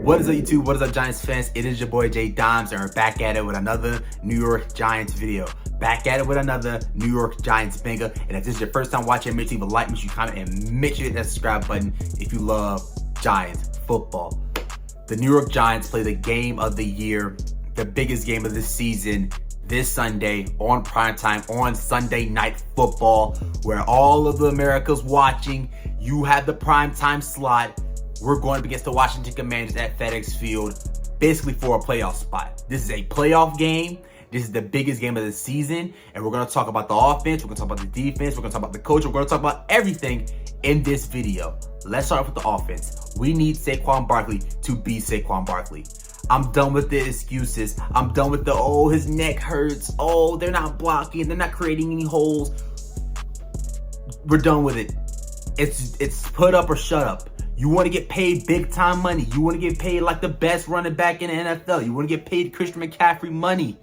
What is up, YouTube? What is up, Giants fans? It is your boy Jay Dimes, and we're back at it with another New York Giants video. Back at it with another New York Giants banger. And if this is your first time watching, make sure you leave a like, make sure you comment, and make sure you hit that subscribe button if you love Giants football. The New York Giants play the game of the year, the biggest game of the season, this Sunday on primetime on Sunday Night Football, where all of the America's watching. You have the primetime slot. We're going up against the Washington Commanders at FedEx Field, basically for a playoff spot. This is a playoff game. This is the biggest game of the season, and we're going to talk about the offense. We're going to talk about the defense. We're going to talk about the coach. We're going to talk about everything in this video. Let's start off with the offense. We need Saquon Barkley to be Saquon Barkley. I'm done with the excuses. I'm done with the, oh, his neck hurts. Oh, they're not blocking. They're not creating any holes. We're done with it. It's put up or shut up. You want to get paid big time money. You want to get paid like the best running back in the NFL. You want to get paid Christian McCaffrey money.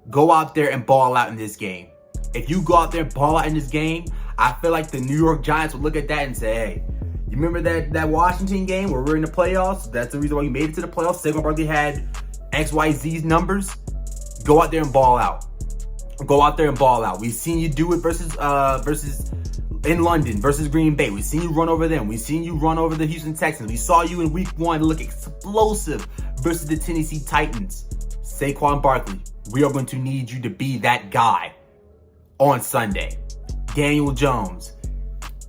Go out there and ball out in this game. If you go out there and ball out in this game, I feel like the New York Giants would look at that and say, hey, you remember that Washington game where we're in the playoffs? That's the reason why we made it to the playoffs. Saquon Barkley had XYZ numbers. Go out there and ball out. Go out there and ball out. We've seen you do it versus in London versus Green Bay. We've seen you run over them. We've seen you run over the Houston Texans. We saw you in week 1 look explosive versus the Tennessee Titans. Saquon Barkley, we are going to need you to be that guy on Sunday. Daniel Jones.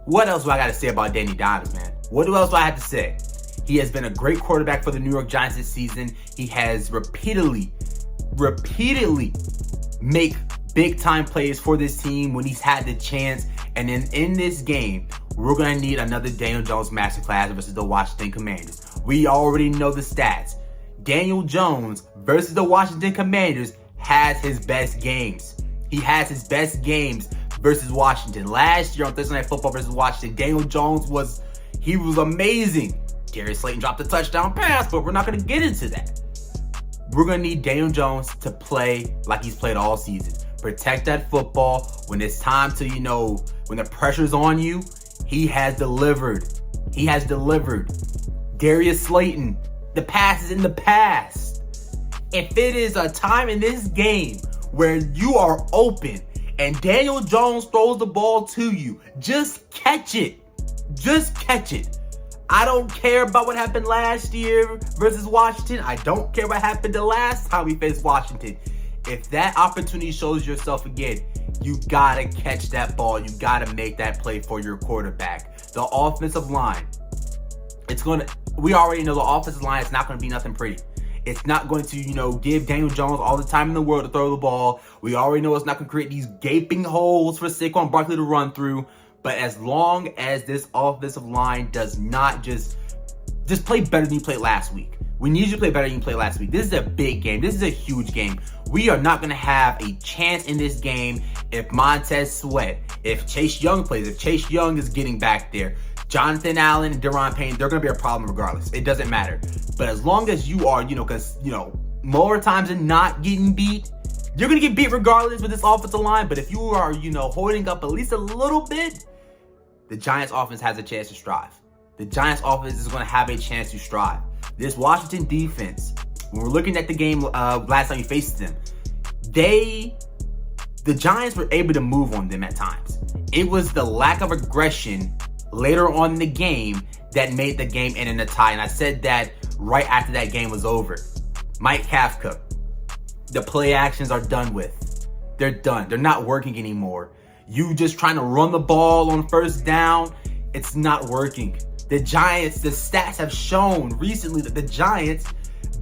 What else do I got to say about Danny Dimes, man? What else do I have to say? He has been a great quarterback for the New York Giants this season. He has repeatedly make big time plays for this team when he's had the chance. And then in this game, we're going to need another Daniel Jones masterclass versus the Washington Commanders. We already know the stats. Daniel Jones versus the Washington Commanders has his best games. He has his best games versus Washington. Last year on Thursday Night Football versus Washington, Daniel Jones was amazing. Darius Slayton dropped a touchdown pass, but we're not going to get into that. We're going to need Daniel Jones to play like he's played all season. Protect that football. When it's time to, when the pressure's on you, he has delivered. He has delivered. Darius Slayton, the past is in the past. If it is a time in this game where you are open and Daniel Jones throws the ball to you, just catch it. Just catch it. I don't care about what happened last year versus Washington. I don't care what happened the last time we faced Washington. If that opportunity shows yourself again, you gotta catch that ball. You gotta make that play for your quarterback. The offensive line, we already know the offensive line is not gonna be nothing pretty. It's not going to, give Daniel Jones all the time in the world to throw the ball. We already know it's not gonna create these gaping holes for Saquon Barkley to run through. But as long as this offensive line does not just play better than you played last week. We need you to play better than you played last week. This is a big game. This is a huge game. We are not going to have a chance in this game if Montez Sweat, if Chase Young plays, if Chase Young is getting back there. Jonathan Allen and Daron Payne, they're going to be a problem regardless. It doesn't matter. But as long as you are, because, more times than not getting beat, you're going to get beat regardless with this offensive line. But if you are, holding up at least a little bit, the Giants offense has a chance to strive. The Giants offense is going to have a chance to strive. This Washington defense, when we're looking at the game last time we faced them, the Giants were able to move on them at times. It was the lack of aggression later on in the game that made the game end in a tie. And I said that right after that game was over. Mike Kafka, the play actions are done with. They're done. They're not working anymore. You just trying to run the ball on first down, it's not working. The Giants, the stats have shown recently that the Giants'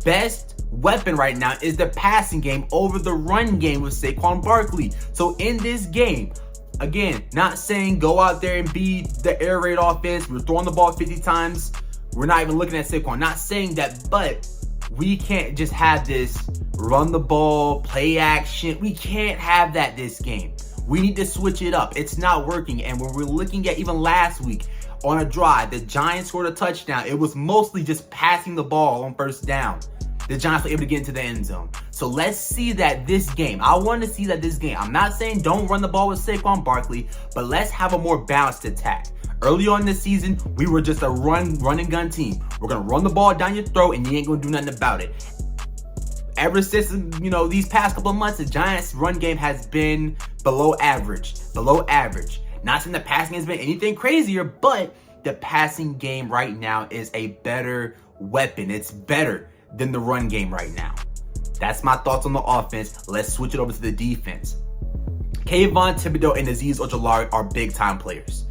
best weapon right now is the passing game over the run game with Saquon Barkley. So in this game, again, not saying go out there and be the air raid offense. We're throwing the ball 50 times. We're not even looking at Saquon. Not saying that, but we can't just have this run the ball, play action. We can't have that this game. We need to switch it up. It's not working. And when we're looking at even last week, on a drive, the Giants scored a touchdown. It was mostly just passing the ball on first down. The Giants were able to get into the end zone. So let's see that this game. I want to see that this game. I'm not saying don't run the ball with Saquon Barkley, but let's have a more balanced attack. Early on this season, we were just a run and gun team. We're going to run the ball down your throat and you ain't going to do nothing about it. Ever since, these past couple of months, the Giants' run game has been below average. Not saying the passing has been anything crazier, but the passing game right now is a better weapon. It's better than the run game right now. That's my thoughts on the offense. Let's switch it over to the defense. Kayvon Thibodeaux and Azeez Ojulari are big-time players.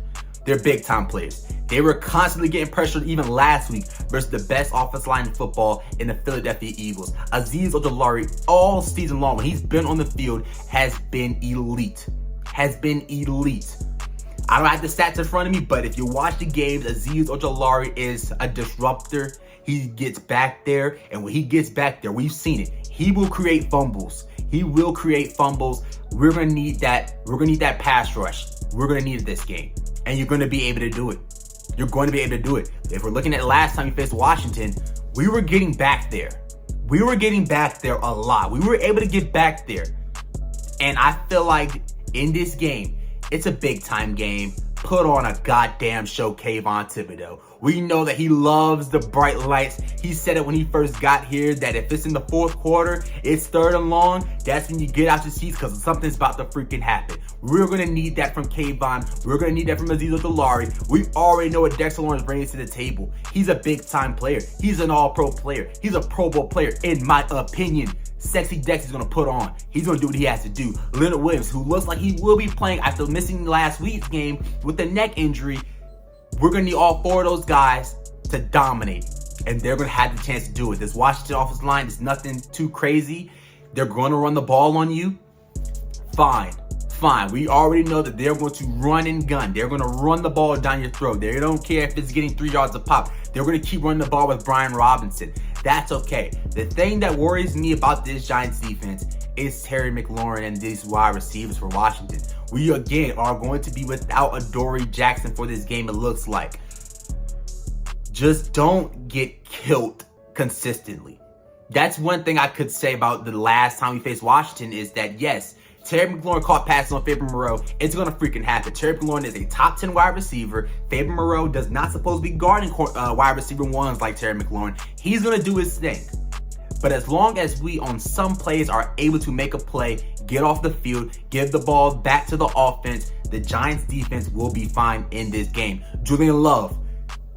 They're big-time players. They were constantly getting pressured even last week versus the best offensive line in football in the Philadelphia Eagles. Azeez Ojulari, all season long, when he's been on the field, has been elite. I don't have the stats in front of me, but if you watch the games, Azeez Ojulari is a disruptor. He gets back there, and when he gets back there, we've seen it. He will create fumbles. We're going to need that. We're going to need that pass rush. We're going to need it this game. And you're going to be able to do it. If we're looking at last time we faced Washington, we were getting back there. A lot. We were able to get back there. And I feel like in this game, it's a big time game. Put on a goddamn show, Kayvon Thibodeaux. We know that he loves the bright lights. He said it when he first got here that if it's in the fourth quarter, it's 3rd and long, that's when you get out your seats because something's about to freaking happen. We're going to need that from Kayvon. We're going to need that from Azeez Ojulari. We already know what Dexter Lawrence brings to the table. He's a big-time player. He's an all-pro player. He's a Pro Bowl player, in my opinion. Sexy Dex is going to put on. He's going to do what he has to do. Leonard Williams, who looks like he will be playing after missing last week's game with a neck injury, we're going to need all 4 of those guys to dominate. And they're going to have the chance to do it. This Washington offensive line is nothing too crazy. They're going to run the ball on you. Fine. We already know that they're going to run and gun. They're going to run the ball down your throat. They don't care if it's getting 3 yards a pop. They're going to keep running the ball with Brian Robinson. That's okay. The thing that worries me about this Giants defense is Terry McLaurin and these wide receivers for Washington. We again are going to be without Adoree Jackson for this game, it looks like. Just don't get killed consistently. That's one thing I could say about the last time we faced Washington is that, yes, Terry McLaurin caught passes on Fabian Moreau. It's going to freaking happen. Terry McLaurin is a top 10 wide receiver. Fabian Moreau does not supposed to be guarding wide receiver ones like Terry McLaurin. He's going to do his thing. But as long as we on some plays are able to make a play, get off the field, give the ball back to the offense, the Giants defense will be fine in this game. Julian Love,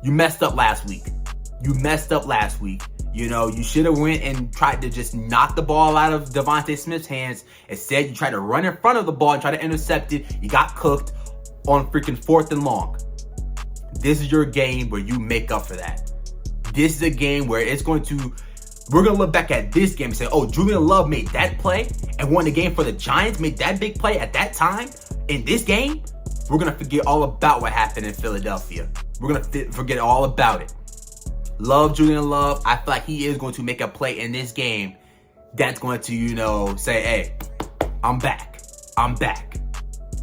you messed up last week. You should have went and tried to just knock the ball out of Devontae Smith's hands. Instead, you tried to run in front of the ball and try to intercept it. You got cooked on freaking 4th and long. This is your game where you make up for that. This is a game where we're going to look back at this game and say, oh, Julian Love made that play and won the game for the Giants, made that big play at that time in this game. We're going to forget all about what happened in Philadelphia. We're going to forget all about it. Love Julian Love. I feel like he is going to make a play in this game that's going to, say, hey, I'm back.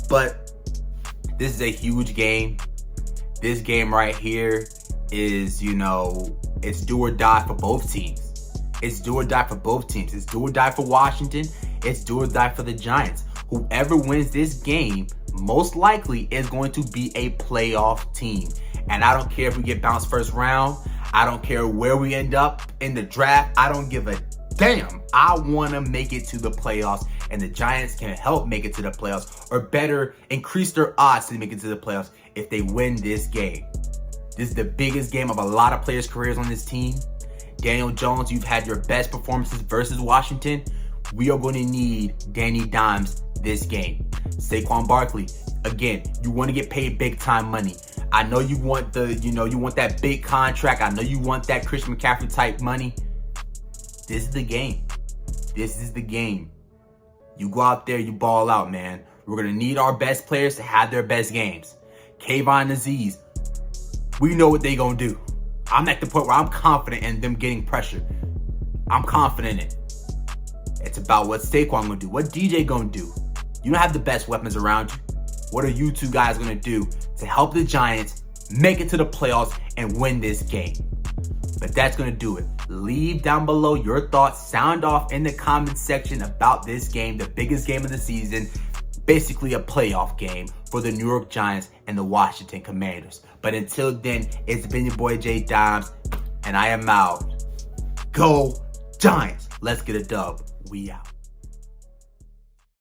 But this is a huge game. This game right here is, it's do or die for both teams. It's do or die for Washington. It's do or die for the Giants. Whoever wins this game most likely is going to be a playoff team. And I don't care if we get bounced first round. I don't care where we end up in the draft. I don't give a damn. I want to make it to the playoffs, and the Giants can help make it to the playoffs, or better, increase their odds to make it to the playoffs if they win this game. This is the biggest game of a lot of players' careers on this team. Daniel Jones, you've had your best performances versus Washington. We are going to need Danny Dimes this game. Saquon Barkley, again, you want to get paid big time money. I know you want you want that big contract. I know you want that Christian McCaffrey type money. This is the game. You go out there, you ball out, man. We're going to need our best players to have their best games. Kayvon and Azeez, we know what they're going to do. I'm at the point where I'm confident in them getting pressure. I'm confident in it. It's about what Saquon going to do, what DJ going to do. You don't have the best weapons around you. What are you two guys going to do to help the Giants make it to the playoffs and win this game? But that's going to do it. Leave down below your thoughts. Sound off in the comment section about this game, the biggest game of the season. basically a playoff game for the New York Giants and the Washington Commanders. But until then, it's been your boy Jay Dimes, and I am out. Go Giants. Let's get a dub. We out.